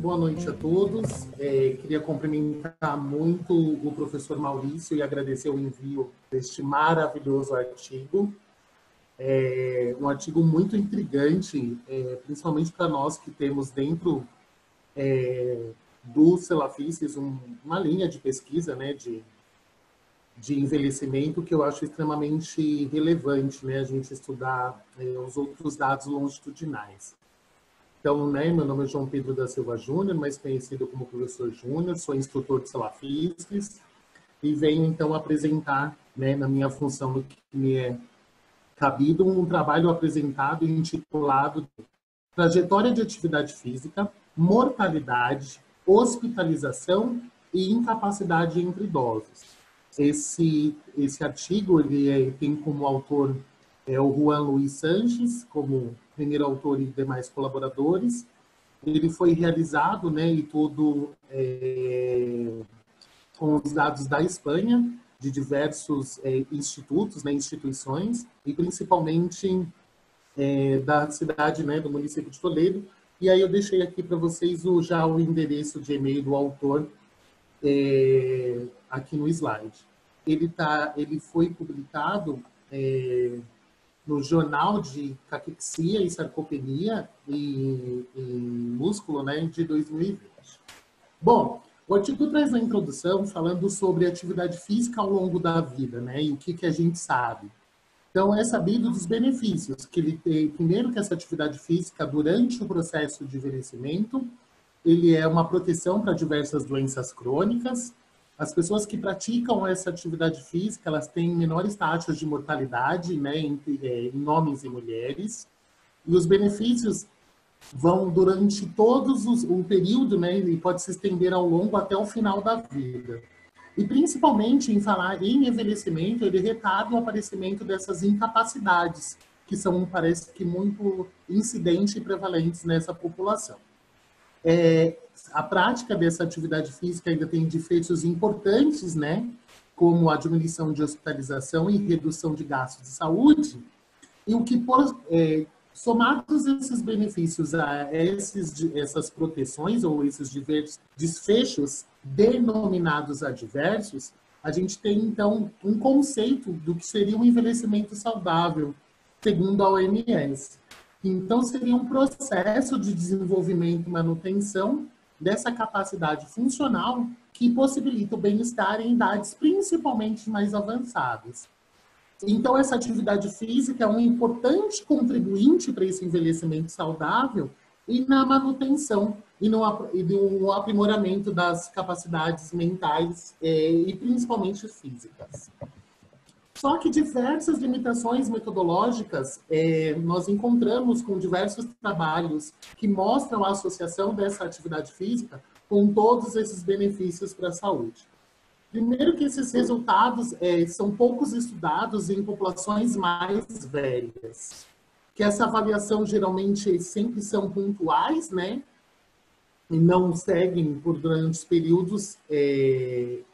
boa noite a todos. Queria cumprimentar muito o professor Maurício e agradecer o envio deste maravilhoso artigo. Um artigo muito intrigante, principalmente para nós que temos dentro do Celafices uma linha de pesquisa, né, de envelhecimento que eu acho extremamente relevante, né, a gente estudar os outros dados longitudinais. Então, né, meu nome é João Pedro da Silva Júnior, mais conhecido como professor Júnior, sou instrutor de Celafices e venho, então, apresentar, né, na minha função do que me é cabido, um trabalho apresentado e intitulado Trajetória de Atividade Física, Mortalidade, Hospitalização e Incapacidade entre Idosos. Esse artigo ele tem como autor o Juan Luis Sanches, como primeiro autor e demais colaboradores. Ele foi realizado, né, e todo com os dados da Espanha, de diversos institutos, né, instituições, e principalmente da cidade, né, do município de Toledo. E aí eu deixei aqui para vocês já o endereço de e-mail do autor aqui no slide. Ele foi publicado no Jornal de Caquexia e Sarcopenia e Músculo, né, de 2020. Bom, o artigo traz na introdução falando sobre atividade física ao longo da vida, né, e o que a gente sabe. Então, é sabido dos benefícios que ele tem. Primeiro, que essa atividade física, durante o processo de envelhecimento, ele é uma proteção para diversas doenças crônicas. As pessoas que praticam essa atividade física, elas têm menores taxas de mortalidade, né, em homens e mulheres. E os benefícios vão durante o período, né, e pode se estender ao longo até o final da vida. E principalmente em falar em envelhecimento, ele retarda o aparecimento dessas incapacidades, que são, parece que, muito incidentes e prevalentes nessa população. A prática dessa atividade física ainda tem efeitos importantes, né, como a diminuição de hospitalização e redução de gastos de saúde, e o que, somados esses benefícios a essas proteções ou esses diversos desfechos denominados adversos, a gente tem, então, um conceito do que seria um envelhecimento saudável, segundo a OMS. Então, seria um processo de desenvolvimento e manutenção dessa capacidade funcional que possibilita o bem-estar em idades principalmente mais avançadas. Então, essa atividade física é um importante contribuinte para esse envelhecimento saudável e na manutenção e no aprimoramento das capacidades mentais e principalmente físicas. Só que diversas limitações metodológicas nós encontramos com diversos trabalhos que mostram a associação dessa atividade física com todos esses benefícios para a saúde. Primeiro que esses resultados são poucos estudados em populações mais velhas, que essa avaliação geralmente sempre são pontuais, né? E não seguem por grandes períodos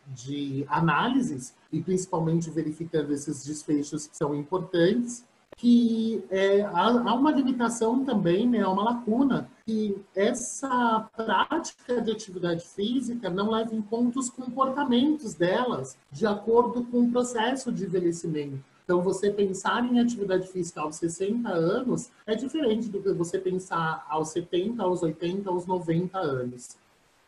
de análises, e principalmente verificando esses desfechos que são importantes, que há uma limitação também, né, há uma lacuna, que essa prática de atividade física não leva em conta os comportamentos delas de acordo com o processo de envelhecimento. Então, você pensar em atividade física aos 60 anos é diferente do que você pensar aos 70, aos 80, aos 90 anos.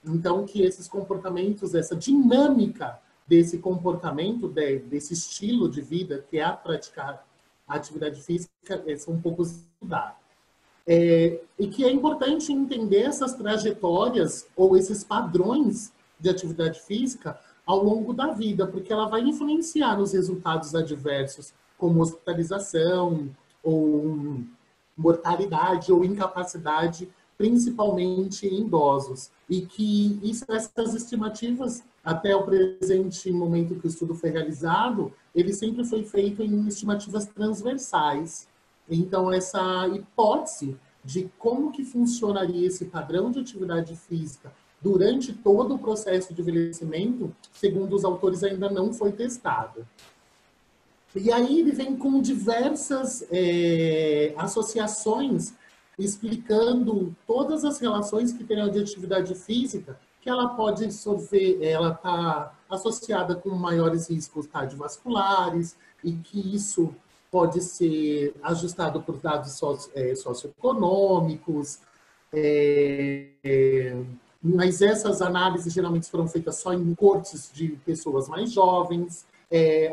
Então, que esses comportamentos, essa dinâmica desse comportamento, desse estilo de vida que é a praticar a atividade física, são um pouco estudados. E que é importante entender essas trajetórias ou esses padrões de atividade física ao longo da vida, porque ela vai influenciar nos resultados adversos, como hospitalização, ou mortalidade, ou incapacidade, principalmente em idosos. E que essas estimativas, até o presente momento que o estudo foi realizado, ele sempre foi feito em estimativas transversais. Então, essa hipótese de como que funcionaria esse padrão de atividade física durante todo o processo de envelhecimento, segundo os autores, ainda não foi testada. E aí ele vem com diversas associações explicando todas as relações que tem a de atividade física, que ela pode sofrer, ela está associada com maiores riscos cardiovasculares e que isso pode ser ajustado por dados socioeconômicos, mas essas análises geralmente foram feitas só em cortes de pessoas mais jovens.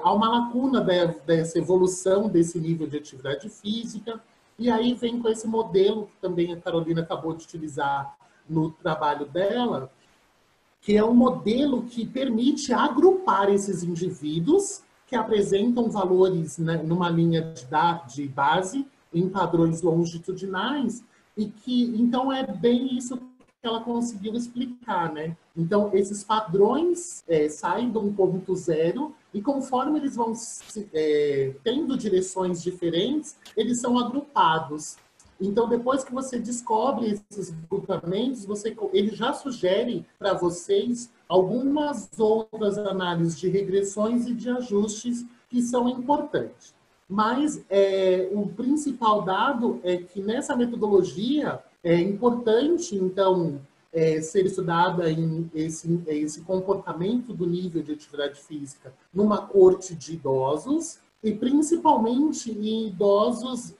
Há uma lacuna dessa evolução desse nível de atividade física, e aí vem com esse modelo que também a Carolina acabou de utilizar no trabalho dela, que é um modelo que permite agrupar esses indivíduos que apresentam valores, né, numa linha de base, em padrões longitudinais, e que, então, é bem isso que ela conseguiu explicar, né? Então, esses padrões saem de um ponto zero e conforme eles vão tendo direções diferentes, eles são agrupados. Então, depois que você descobre esses agrupamentos, ele já sugere para vocês algumas outras análises de regressões e de ajustes que são importantes. Mas o principal dado é que nessa metodologia é importante, então, ser estudada em esse comportamento do nível de atividade física numa corte de idosos, e principalmente em idosos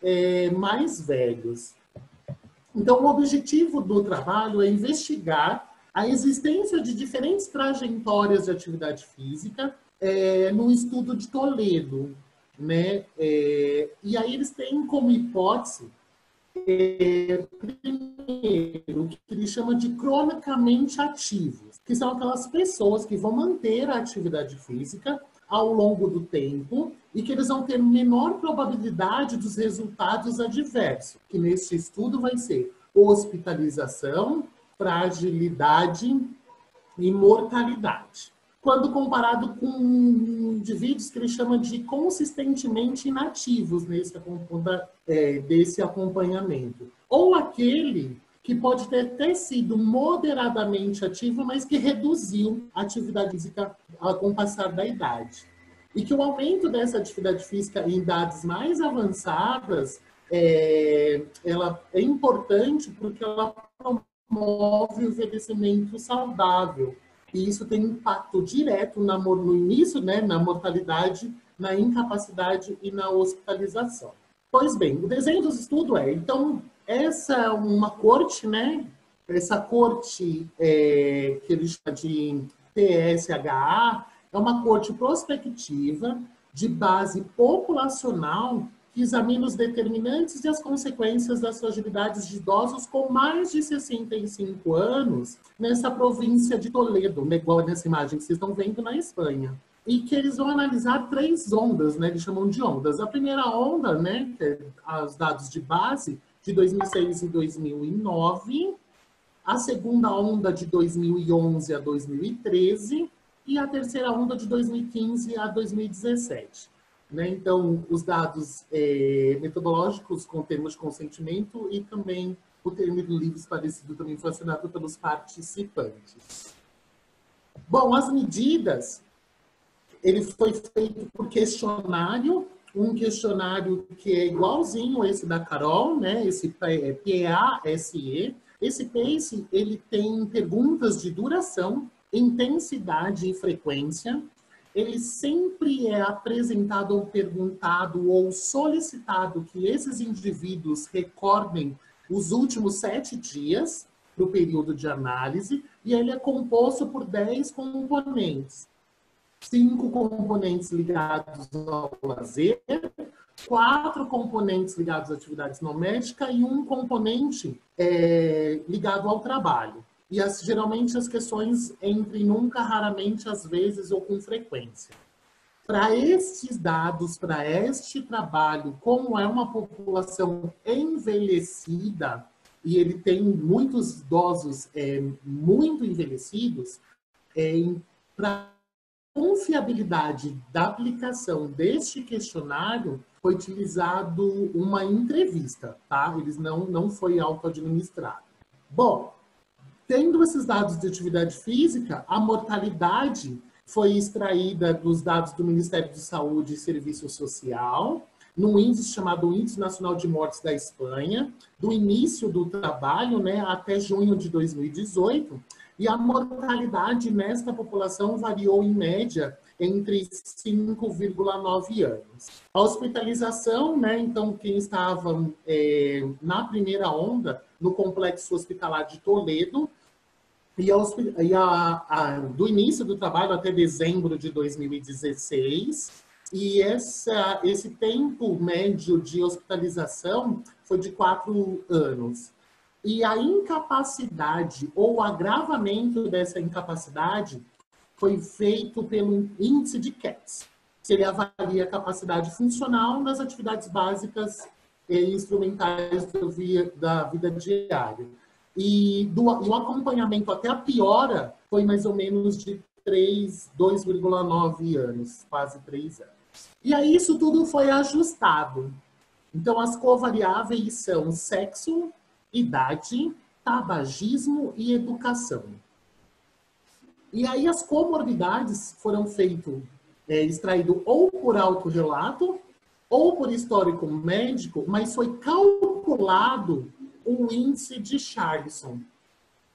mais velhos. Então, o objetivo do trabalho é investigar a existência de diferentes trajetórias de atividade física no estudo de Toledo, né? E aí eles têm como hipótese, primeiro, o que ele chama de cronicamente ativos, que são aquelas pessoas que vão manter a atividade física ao longo do tempo e que eles vão ter menor probabilidade dos resultados adversos, que nesse estudo vai ser hospitalização, fragilidade e mortalidade. Quando comparado com indivíduos que ele chama de consistentemente inativos desse acompanhamento. Ou aquele que pode ter até sido moderadamente ativo, mas que reduziu a atividade física com o passar da idade. E que o aumento dessa atividade física em idades mais avançadas ela é importante porque ela promove o envelhecimento saudável. E isso tem impacto direto no início, né, na mortalidade, na incapacidade e na hospitalização. Pois bem, o desenho dos estudos então, essa é uma corte, né? Essa corte que ele chama de TSHA é uma corte prospectiva de base populacional que examina os determinantes e as consequências das fragilidades de idosos com mais de 65 anos nessa província de Toledo, igual nessa imagem que vocês estão vendo na Espanha. E que eles vão analisar 3 ondas, né? Eles chamam de ondas. A primeira onda, né, que é os dados de base, de 2006 e 2009. A segunda onda de 2011 a 2013. E a terceira onda de 2015 a 2017. Né? Então, os dados metodológicos com termos de consentimento e também o termo de livre esclarecido também foi assinado pelos participantes. Bom, as medidas, ele foi feito por questionário, um questionário que é igualzinho esse da Carol, né? Esse PASE. Esse PACE, ele tem perguntas de duração, intensidade e frequência. Ele sempre é apresentado ou perguntado ou solicitado que esses indivíduos recordem os últimos 7 dias para o período de análise, e ele é composto por 10 componentes. 5 componentes ligados ao lazer, 4 componentes ligados a atividades não médicas e 1 componente ligado ao trabalho. E geralmente as questões entre nunca, raramente, às vezes ou com frequência. Para estes dados, para este trabalho, como é uma população envelhecida, e ele tem muitos idosos muito envelhecidos, para confiabilidade da aplicação deste questionário, foi utilizado uma entrevista, tá? Eles não foi auto-administrado. Bom, tendo esses dados de atividade física, a mortalidade foi extraída dos dados do Ministério de Saúde e Serviço Social, num índice chamado Índice Nacional de Mortes da Espanha, do início do trabalho, né, até junho de 2018, e a mortalidade nesta população variou, em média, entre 5,9 anos. A hospitalização, né, então, quem estava na primeira onda, no Complexo Hospitalar de Toledo, do início do trabalho até dezembro de 2016, e esse tempo médio de hospitalização foi de 4 anos. E a incapacidade ou o agravamento dessa incapacidade foi feito pelo índice de CATS, que ele avalia a capacidade funcional nas atividades básicas e instrumentais da vida diária. E o acompanhamento até a piora foi mais ou menos de 2,9 anos, quase 3 anos. E aí isso tudo foi ajustado. Então, as covariáveis são sexo, idade, tabagismo e educação. E aí as comorbidades foram extraído ou por autorrelato ou por histórico médico, mas foi calculado o índice de Charlson,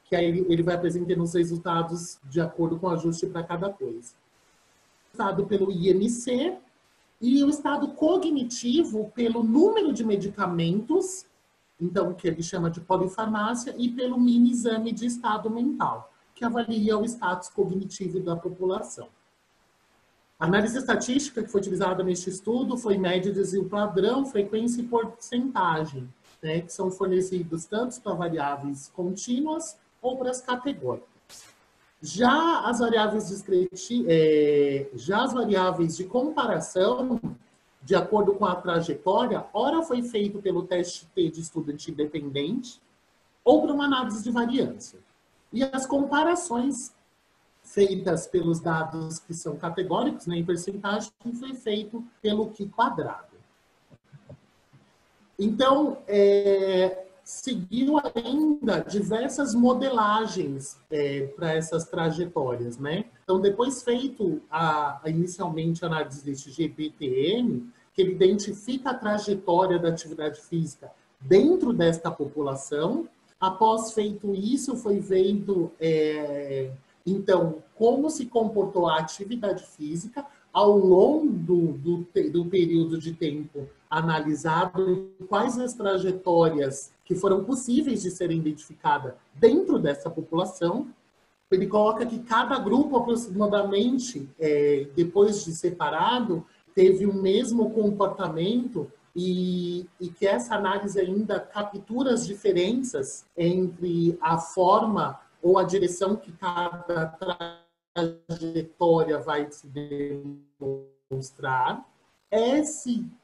que aí ele vai apresentando os resultados de acordo com o ajuste para cada coisa. Estado pelo IMC e o estado cognitivo pelo número de medicamentos, então, que ele chama de polifarmácia, e pelo mini exame de estado mental, que avalia o status cognitivo da população. A análise estatística que foi utilizada neste estudo foi média, desvio padrão, frequência e porcentagem, né, que são fornecidos tanto para variáveis contínuas ou para as categóricas. Já as variáveis de comparação, de acordo com a trajetória, ora foi feito pelo teste T de estudante independente ou por uma análise de variância. E as comparações feitas pelos dados que são categóricos, né, em percentagem, foi feito pelo Q quadrado. Então, seguiu ainda diversas modelagens para essas trajetórias, né? Então, depois feito inicialmente a análise deste GPTM, que ele identifica a trajetória da atividade física dentro desta população. Após feito isso, foi vendo, então, como se comportou a atividade física ao longo do período de tempo analisado, quais as trajetórias que foram possíveis de serem identificadas dentro dessa população. Ele coloca que cada grupo, aproximadamente, depois de separado, teve o mesmo comportamento e que essa análise ainda captura as diferenças entre a forma ou a direção que cada trajetória vai se demonstrar.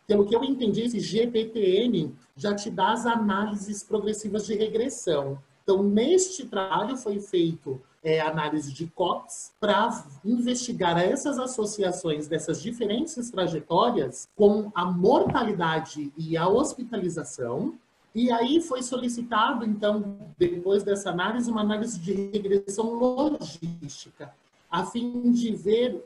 Pelo que eu entendi, esse GPTM já te dá as análises progressivas de regressão. Então, neste trabalho foi feito análise de COX para investigar essas associações dessas diferentes trajetórias com a mortalidade e a hospitalização. E aí foi solicitado, então, depois dessa análise, uma análise de regressão logística, a fim de ver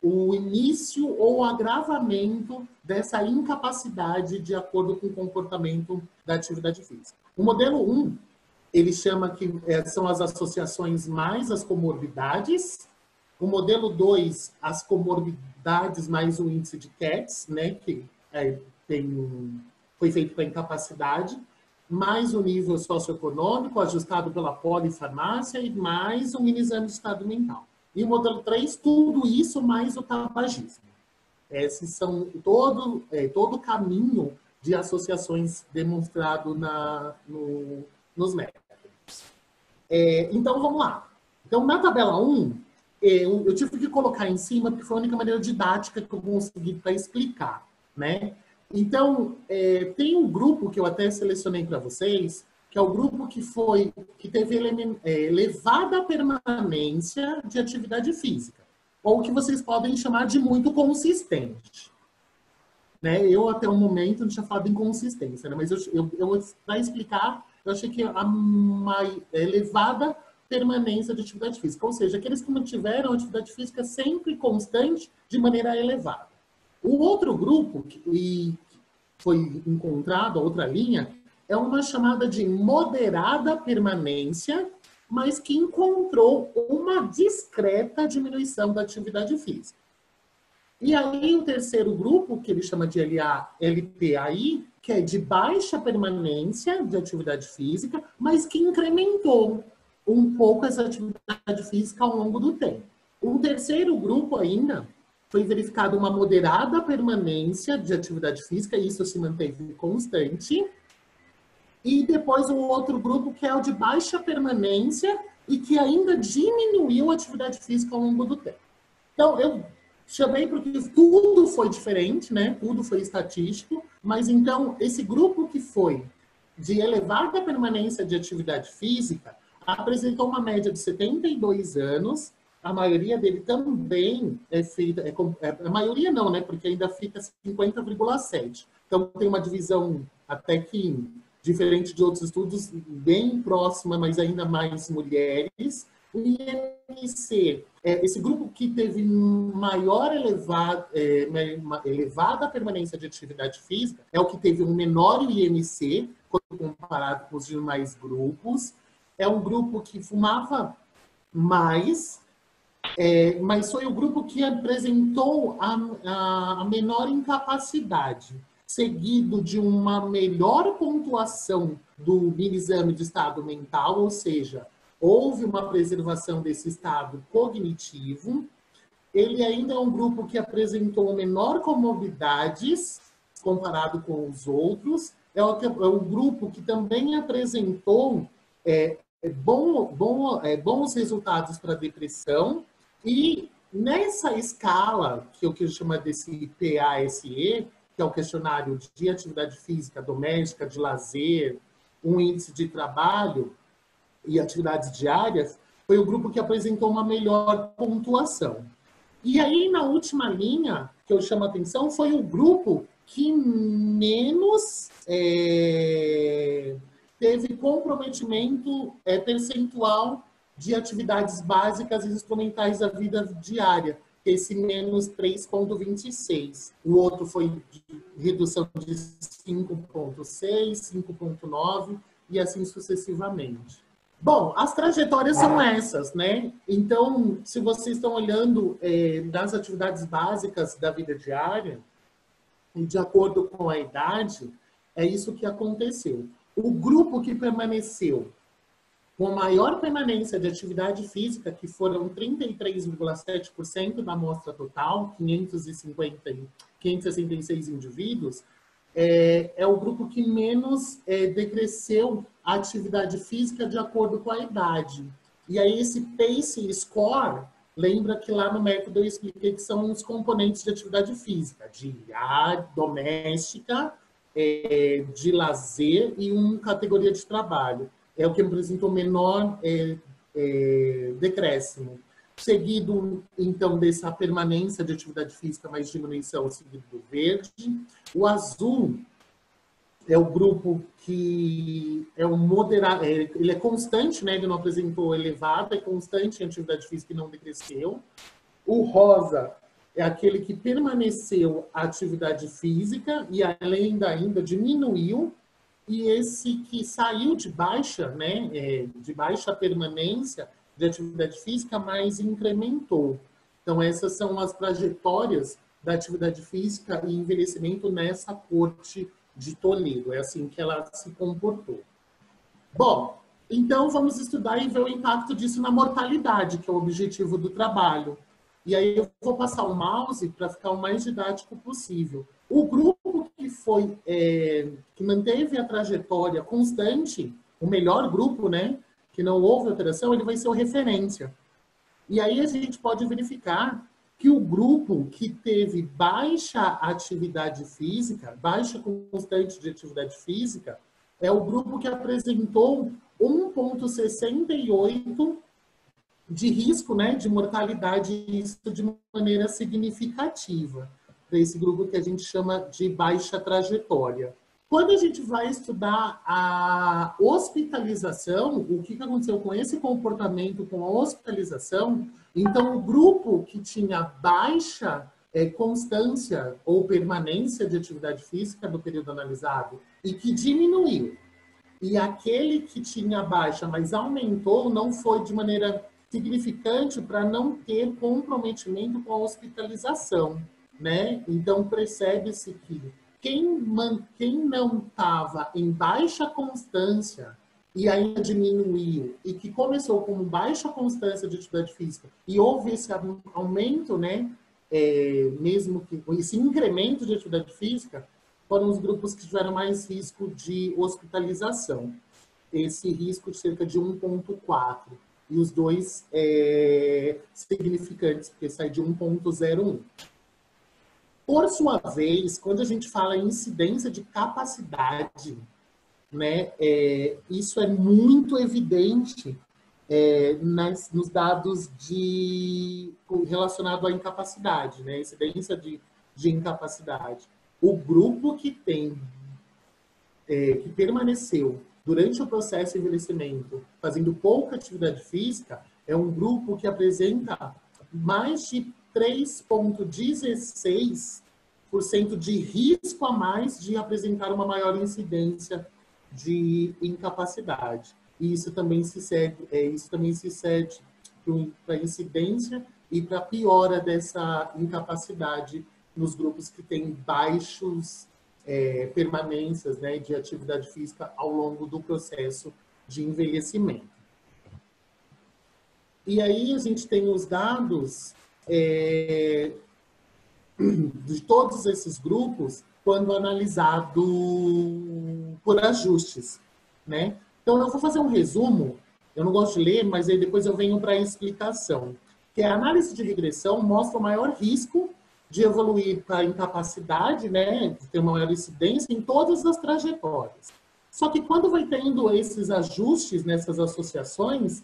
o início ou o agravamento dessa incapacidade de acordo com o comportamento da atividade física. O modelo 1, ele chama que são as associações mais as comorbidades. O modelo 2, as comorbidades mais o índice de CATS, né, que foi feito para incapacidade, mais o nível socioeconômico, ajustado pela polifarmácia, e mais um mini exame de estado mental. E o modelo 3, tudo isso mais o tabagismo. Esses são todo o caminho de associações demonstrado nos métodos. Então, vamos lá. Então, na tabela 1, eu tive que colocar em cima, porque foi a única maneira didática que eu consegui para explicar, né? Então, tem um grupo que eu até selecionei para vocês, que é o grupo que teve elevada permanência de atividade física, ou que vocês podem chamar de muito consistente. Né? Eu, até o momento, não tinha falado em consistência, né? Mas para explicar, eu achei que uma elevada permanência de atividade física, ou seja, aqueles que mantiveram a atividade física sempre constante de maneira elevada. O outro grupo, que foi encontrado, a outra linha, é uma chamada de moderada permanência, mas que encontrou uma discreta diminuição da atividade física. E aí o terceiro grupo, que ele chama de LPAI, que é de baixa permanência de atividade física, mas que incrementou um pouco essa atividade física ao longo do tempo. Um terceiro grupo ainda foi verificado uma moderada permanência de atividade física, e isso se manteve constante. E depois um outro grupo que é o de baixa permanência e que ainda diminuiu a atividade física ao longo do tempo. Então, eu chamei porque tudo foi diferente, né? Tudo foi estatístico, mas então esse grupo que foi de elevada permanência de atividade física apresentou uma média de 72 anos. A maioria dele também é feita, a maioria não, né? Porque ainda fica 50,7. Então tem uma divisão até que diferente de outros estudos, bem próxima, mas ainda mais mulheres. O IMC, esse grupo que teve maior elevada permanência de atividade física, é o que teve um menor IMC, quando comparado com os demais grupos. É um grupo que fumava mais, mas foi o grupo que apresentou a menor incapacidade, seguido de uma melhor pontuação do mini-exame de estado mental, ou seja, houve uma preservação desse estado cognitivo. Ele ainda é um grupo que apresentou menor comorbidades comparado com os outros. É um grupo que também apresentou bons resultados para depressão. E nessa escala, que é o que chama desse PASE, que é o questionário de atividade física doméstica, de lazer, um índice de trabalho e atividades diárias, foi o grupo que apresentou uma melhor pontuação. E aí, na última linha, que eu chamo a atenção, foi o grupo que menos teve comprometimento percentual de atividades básicas e instrumentais da vida diária, esse menos 3,26. O outro foi de redução de 5,6, 5,9 e assim sucessivamente. Bom, as trajetórias são essas, né? Então, se vocês estão olhando das atividades básicas da vida diária, de acordo com a idade, é isso que aconteceu. O grupo que permaneceu com a maior permanência de atividade física, que foram 33,7% da amostra total, 566 indivíduos, é o grupo que menos decresceu a atividade física de acordo com a idade. E aí esse PACE score, lembra que lá no método eu expliquei que são os componentes de atividade física, diária, doméstica, de lazer e uma categoria de trabalho. É o que apresentou menor decréscimo. Seguido, então, dessa permanência de atividade física, mais diminuição, seguido do verde. O azul é o grupo que é um moderado, ele é constante, né? Ele não apresentou elevada, é constante em atividade física e não decresceu. O rosa é aquele que permaneceu a atividade física e além ainda diminuiu. E esse que saiu de baixa, né? De baixa permanência de atividade física, mas incrementou. Então, essas são as trajetórias da atividade física e envelhecimento nessa corte de Toledo. É assim que ela se comportou. Bom, então vamos estudar e ver o impacto disso na mortalidade, que é o objetivo do trabalho. E aí eu vou passar o mouse para ficar o mais didático possível. O grupo que foi, que manteve a trajetória constante, o melhor grupo, né, que não houve alteração, ele vai ser o referência. E aí a gente pode verificar que o grupo que teve baixa atividade física, baixa constante de atividade física, é o grupo que apresentou 1,68 de risco, né, de mortalidade, isso de maneira significativa, para esse grupo que a gente chama de baixa trajetória. Quando a gente vai estudar a hospitalização, o que aconteceu com esse comportamento com a hospitalização, então o grupo que tinha baixa constância ou permanência de atividade física no período analisado e que diminuiu. E aquele que tinha baixa, mas aumentou, não foi de maneira significante para não ter comprometimento com a hospitalização, né? Então, percebe-se que quem não estava em baixa constância e ainda diminuiu, e que começou com baixa constância de atividade física, e houve esse aumento, né? Mesmo que esse incremento de atividade física, foram os grupos que tiveram mais risco de hospitalização. Esse risco de cerca de 1,4. E os dois significantes, porque sai de 1,01. Por sua vez, quando a gente fala em incidência de capacidade, né, isso é muito evidente nos dados relacionados à incapacidade, né, incidência de incapacidade. O grupo que permaneceu durante o processo de envelhecimento fazendo pouca atividade física é um grupo que apresenta mais de 3,16% de risco a mais de apresentar uma maior incidência de incapacidade. E isso também se cede para a incidência e para a piora dessa incapacidade nos grupos que têm baixos permanências, né, de atividade física ao longo do processo de envelhecimento. E aí a gente tem os dados de todos esses grupos quando analisado por ajustes, né? Então, eu vou fazer um resumo, eu não gosto de ler, mas aí depois eu venho para a explicação, que a análise de regressão mostra o maior risco de evoluir para a incapacidade, né, de ter uma maior incidência em todas as trajetórias. Só que quando vai tendo esses ajustes nessas associações,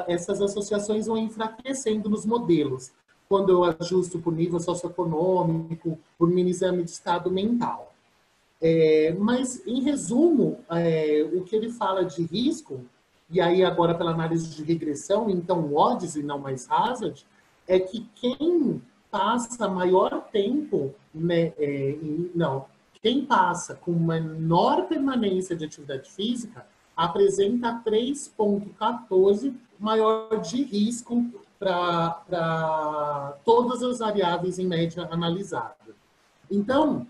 essas associações vão enfraquecendo nos modelos. Quando eu ajusto por nível socioeconômico, por mini exame de estado mental. Mas, em resumo, o que ele fala de risco, e aí agora pela análise de regressão, então odds e não mais hazard, é que quem passa maior tempo, né, quem passa com menor permanência de atividade física apresenta 3,14 maior de risco para todas as variáveis em média analisada. Então,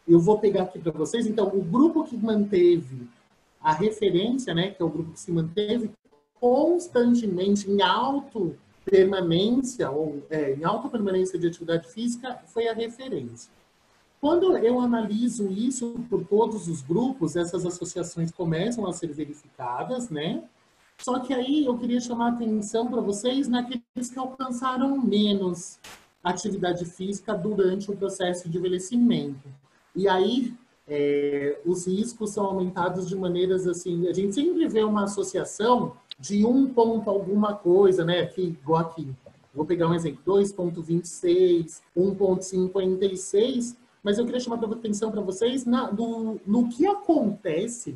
eu vou pegar aqui para vocês, então, o grupo que manteve a referência, né, que é o grupo que se manteve constantemente em alta permanência de atividade física, foi a referência. Quando eu analiso isso por todos os grupos, essas associações começam a ser verificadas, né? Só que aí eu queria chamar a atenção para vocês naqueles que alcançaram menos atividade física durante o processo de envelhecimento. E aí, os riscos são aumentados de maneiras assim, a gente sempre vê uma associação de 1 ponto alguma coisa, né? Aqui, igual aqui. Vou pegar um exemplo, 2,26, 1,56, mas eu queria chamar a atenção para vocês no que acontece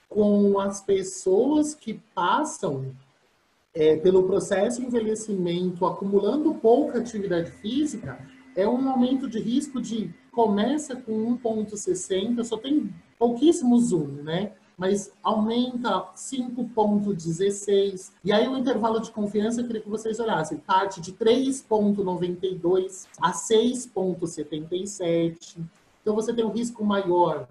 com as pessoas que passam pelo processo de envelhecimento, acumulando pouca atividade física, é um aumento de risco de começa com 1,60, só tem pouquíssimo zoom, né? Mas aumenta 5,16. E aí o intervalo de confiança, eu queria que vocês olhassem, parte de 3,92 a 6,77. Então você tem um risco maior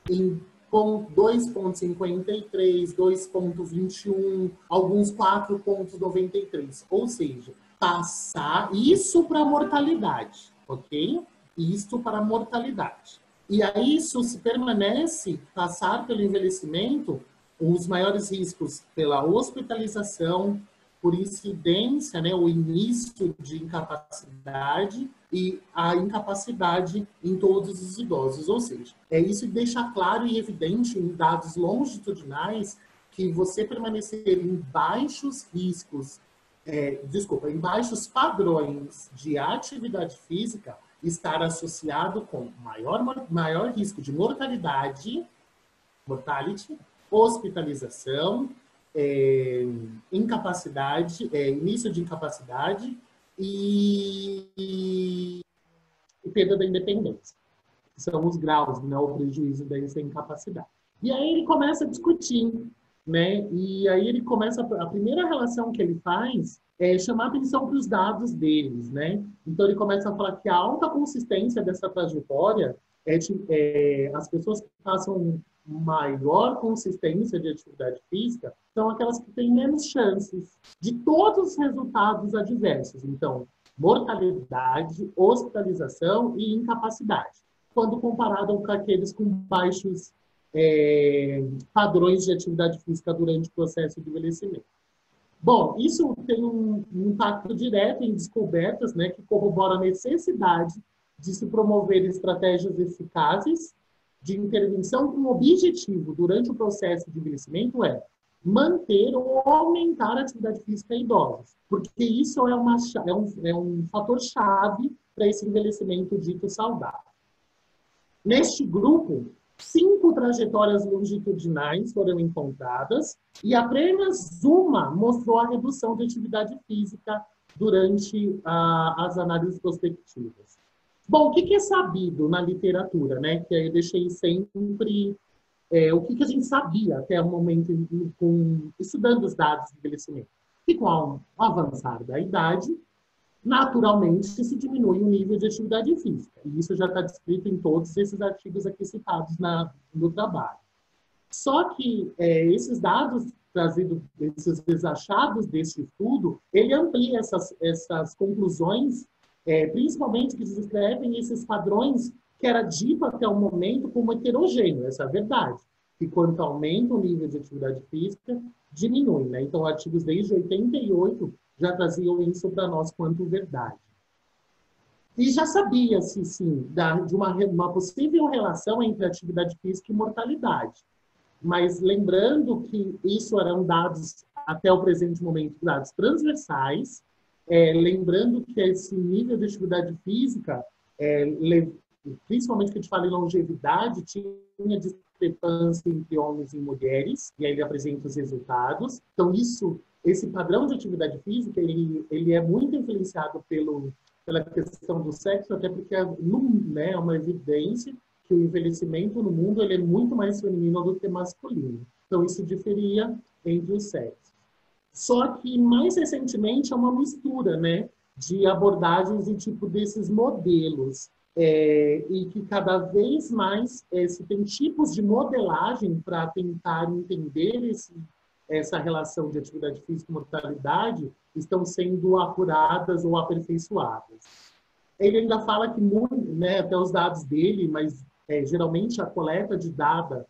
em 2,53, 2,21, alguns 4,93. Ou seja, passar isso para a mortalidade, ok? Isso para a mortalidade. E aí isso se permanece, passar pelo envelhecimento, os maiores riscos pela hospitalização, por incidência, né, o início de incapacidade e a incapacidade em todos os idosos. Ou seja, isso deixa claro e evidente em dados longitudinais que você permanecer em baixos riscos, em baixos padrões de atividade física, estar associado com maior risco de mortality, hospitalização, incapacidade, início de incapacidade e e perda da independência, que são os graus, né, o prejuízo dessa incapacidade. E aí ele começa a discutir, né? E aí ele começa, a primeira relação que ele faz é chamar atenção para os dados deles, né? Então ele começa a falar que a alta consistência dessa trajetória as pessoas que passam maior consistência de atividade física são aquelas que têm menos chances de todos os resultados adversos. Então, mortalidade, hospitalização e incapacidade, quando comparado com aqueles com baixos padrões de atividade física durante o processo de envelhecimento. Bom, isso tem um impacto direto em descobertas, né, que corroboram a necessidade de se promover estratégias eficazes de intervenção com o objetivo, durante o processo de envelhecimento, manter ou aumentar a atividade física em idosos, porque isso é um fator-chave para esse envelhecimento dito saudável. Neste grupo, 5 trajetórias longitudinais foram encontradas e apenas uma mostrou a redução de atividade física durante as análises prospectivas. Bom, o que é sabido na literatura, né? Que eu deixei sempre o que a gente sabia até o momento estudando os dados de envelhecimento. Que com o avançar da idade, naturalmente se diminui o nível de atividade física. E isso já está descrito em todos esses artigos aqui citados no trabalho. Só que esses dados trazidos, esses achados desse estudo, ele amplia essas conclusões, principalmente que descrevem esses padrões que era dito até o momento como heterogêneo, essa é a verdade. Que quanto aumenta o nível de atividade física, diminui, né? Então, artigos desde 88 já traziam isso para nós quanto verdade. E já sabia-se, sim, de uma possível relação entre atividade física e mortalidade. Mas lembrando que isso eram dados, até o presente momento, dados transversais, lembrando que esse nível de atividade física, principalmente que a gente fala em longevidade, tinha discrepância entre homens e mulheres, e aí ele apresenta os resultados. Então, esse padrão de atividade física, ele é muito influenciado pela questão do sexo, até porque é uma evidência que o envelhecimento no mundo ele é muito mais feminino do que masculino. Então, isso diferia entre os sexos. Só que, mais recentemente, é uma mistura, né, de abordagens e tipo desses modelos. E que cada vez mais se tem tipos de modelagem para tentar entender essa relação de atividade física e mortalidade estão sendo apuradas ou aperfeiçoadas. Ele ainda fala que, até os dados dele, mas geralmente a coleta de dado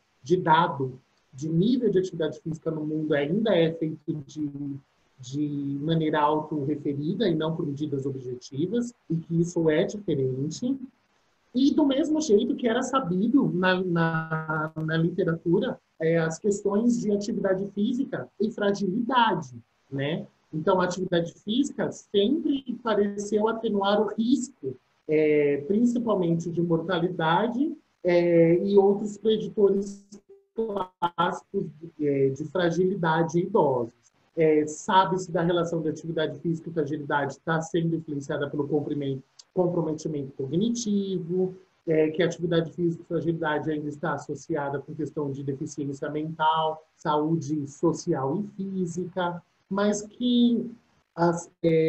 de nível de atividade física no mundo ainda é feito de maneira autorreferida e não por medidas objetivas, e que isso é diferente. E do mesmo jeito que era sabido na literatura, as questões de atividade física e fragilidade, né? Então, a atividade física sempre pareceu atenuar o risco, principalmente de mortalidade e outros preditores clássicos de fragilidade em idosos. Sabe-se da relação da atividade física e fragilidade está sendo influenciada pelo comprometimento cognitivo, que a atividade física e fragilidade ainda está associada com questão de deficiência mental, saúde social e física, mas que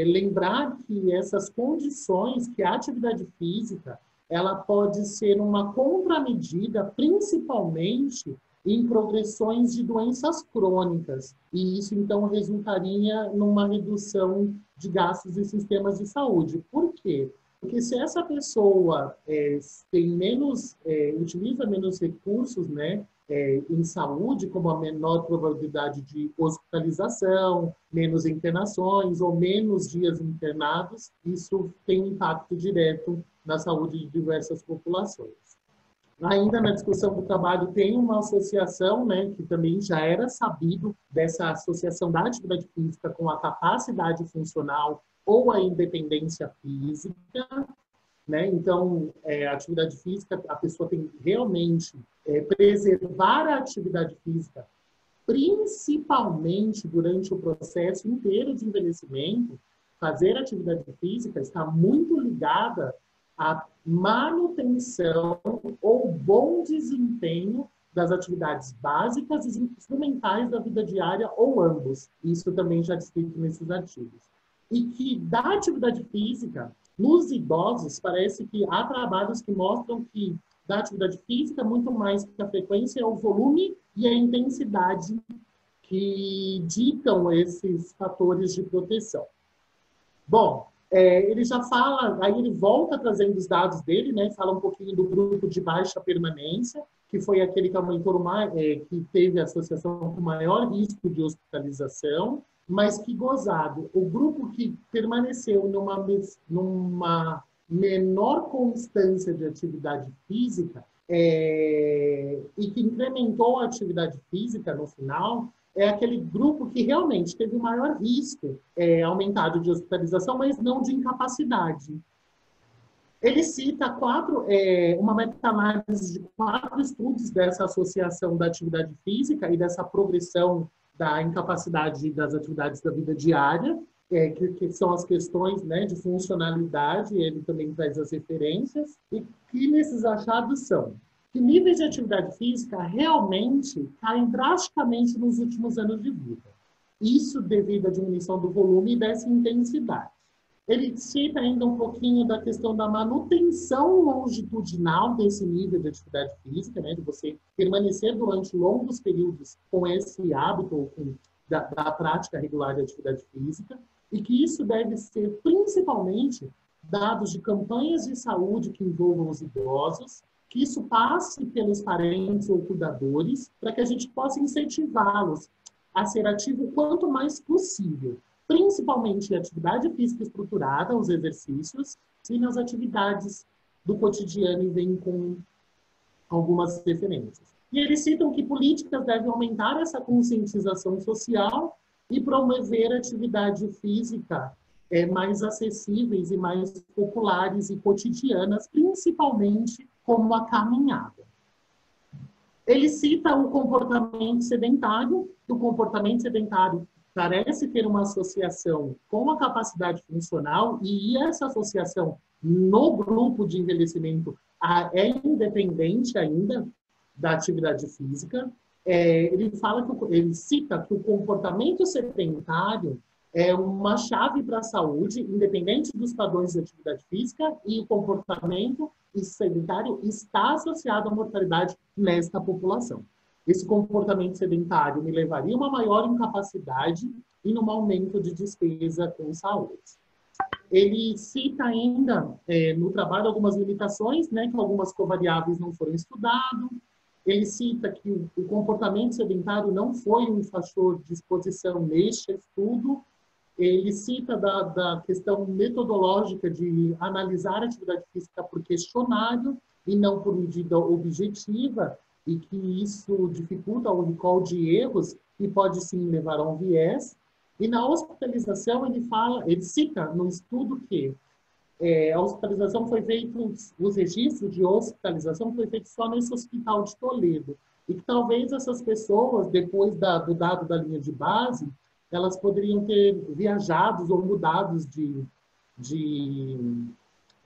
lembrar que essas condições, que a atividade física, ela pode ser uma contramedida, principalmente em progressões de doenças crônicas. E isso, então, resultaria numa redução de gastos em sistemas de saúde. Por quê? Porque se essa pessoa utiliza menos recursos, né, em saúde, como a menor probabilidade de hospitalização, menos internações ou menos dias internados, isso tem um impacto direto na saúde de diversas populações. Ainda na discussão do trabalho tem uma associação, né, que também já era sabido dessa associação da atividade física com a capacidade funcional ou a independência física, né? Então, a atividade física, a pessoa tem realmente preservar a atividade física, principalmente durante o processo inteiro de envelhecimento. Fazer atividade física está muito ligada a manutenção ou bom desempenho das atividades básicas e instrumentais da vida diária, ou ambos. Isso também já descrito nesses artigos. E que da atividade física, nos idosos, parece que há trabalhos que mostram que da atividade física, muito mais que a frequência, é o volume e a intensidade que ditam esses fatores de proteção. Bom, ele já fala, aí ele volta trazendo os dados dele, né? Fala um pouquinho do grupo de baixa permanência, que foi aquele que aumentou mais, que teve associação com maior risco de hospitalização, mas que gozado. O grupo que permaneceu numa menor constância de atividade física e que incrementou a atividade física no final, é aquele grupo que realmente teve o maior risco aumentado de hospitalização, mas não de incapacidade. Ele cita uma meta-análise de 4 estudos dessa associação da atividade física e dessa progressão da incapacidade das atividades da vida diária, que são as questões, né, de funcionalidade, ele também traz as referências, e que nesses achados são que níveis de atividade física realmente caem drasticamente nos últimos anos de vida. Isso devido à diminuição do volume e dessa intensidade. Ele cita ainda um pouquinho da questão da manutenção longitudinal desse nível de atividade física, né, de você permanecer durante longos períodos com esse hábito da prática regular de atividade física, e que isso deve ser principalmente dados de campanhas de saúde que envolvam os idosos, que isso passe pelos parentes ou cuidadores, para que a gente possa incentivá-los a ser ativo o quanto mais possível, principalmente em atividade física estruturada, os exercícios, e nas atividades do cotidiano, e vem com algumas referências. E eles citam que políticas devem aumentar essa conscientização social e promover atividade física mais acessíveis e mais populares e cotidianas, principalmente como a caminhada. Ele cita o comportamento sedentário, que o comportamento sedentário parece ter uma associação com a capacidade funcional, e essa associação no grupo de envelhecimento é independente ainda da atividade física. Ele cita que o comportamento sedentário é uma chave para a saúde, independente dos padrões de atividade física, e o comportamento sedentário está associado à mortalidade nesta população. Esse comportamento sedentário me levaria a uma maior incapacidade e num aumento de despesa com saúde. Ele cita ainda no trabalho algumas limitações, né, que algumas covariáveis não foram estudadas. Ele cita que o comportamento sedentário não foi um fator de exposição neste estudo. Ele cita da questão metodológica de analisar a atividade física por questionário e não por medida objetiva, e que isso dificulta o recall de erros e pode sim levar a um viés. E na hospitalização ele cita no estudo que a hospitalização foi feita, os registros de hospitalização foi feito só nesse hospital de Toledo, e que talvez essas pessoas, depois do dado da linha de base, elas poderiam ter viajado ou mudados de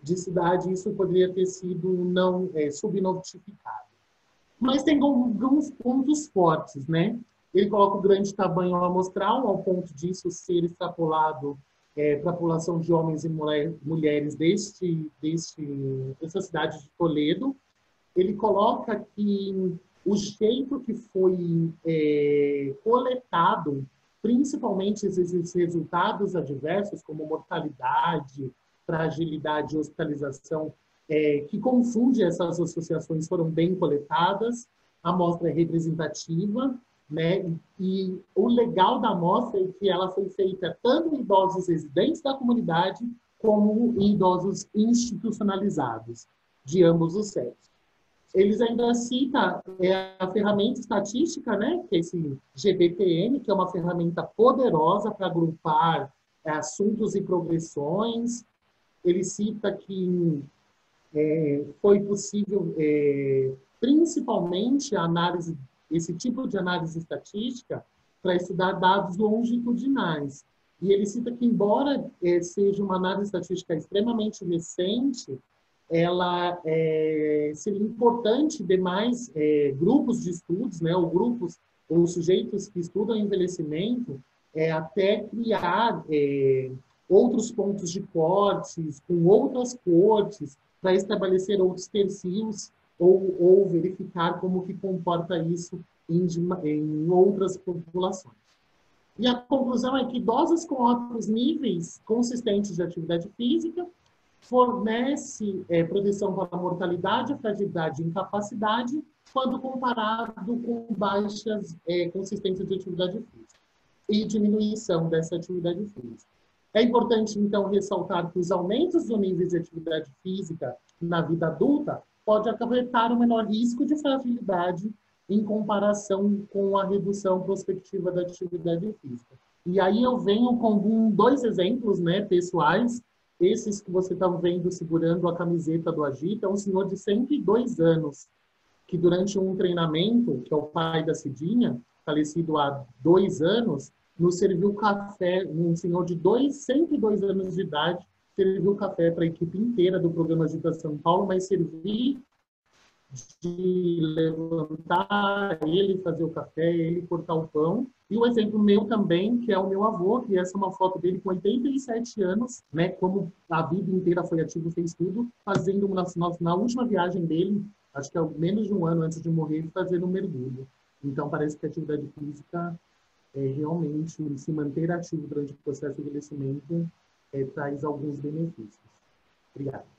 cidade, e isso poderia ter sido não subnotificado. Mas tem alguns pontos fortes, né? Ele coloca o grande tamanho amostral, ao ponto disso ser extrapolado para a população de homens e mulheres dessa cidade de Toledo. Ele coloca que o jeito que foi coletado, principalmente esses resultados adversos, como mortalidade, fragilidade e hospitalização, que confunde essas associações, foram bem coletadas. A amostra é representativa, né? E o legal da amostra é que ela foi feita tanto em idosos residentes da comunidade como em idosos institucionalizados, de ambos os sexos. Eles ainda citam a ferramenta estatística, né? Que é esse GBTN, que é uma ferramenta poderosa para agrupar assuntos e progressões. Ele cita que foi possível, principalmente, esse tipo de análise estatística para estudar dados longitudinais. E ele cita que, embora seja uma análise estatística extremamente recente, ela seria importante demais grupos de estudos, né, ou grupos ou sujeitos que estudam envelhecimento, até criar outros pontos de cortes, com outras cortes, para estabelecer outros tercios ou verificar como que comporta isso em outras populações. E a conclusão é que idosos com altos níveis consistentes de atividade física fornece proteção para a mortalidade, fragilidade e incapacidade, quando comparado com baixas consistências de atividade física e diminuição dessa atividade física. É importante, então, ressaltar que os aumentos do nível de atividade física na vida adulta pode acarretar um menor risco de fragilidade em comparação com a redução prospectiva da atividade física. E aí eu venho com dois exemplos, né, pessoais. Esses que você está vendo segurando a camiseta do Agita é um senhor de 102 anos, que durante um treinamento, que é o pai da Cidinha, falecido há 2 anos, nos serviu café, um senhor de 102 anos de idade, serviu café para a equipe inteira do programa Agita São Paulo, mas servir de levantar ele, fazer o café, ele cortar o pão. E o exemplo meu também, que é o meu avô, que essa é uma foto dele com 87 anos, né, como a vida inteira foi ativo, fez tudo, fazendo na última viagem dele, acho que é menos de um ano antes de morrer, fazendo um mergulho. Então, parece que a atividade física, realmente, se manter ativo durante o processo de envelhecimento, traz alguns benefícios. Obrigado.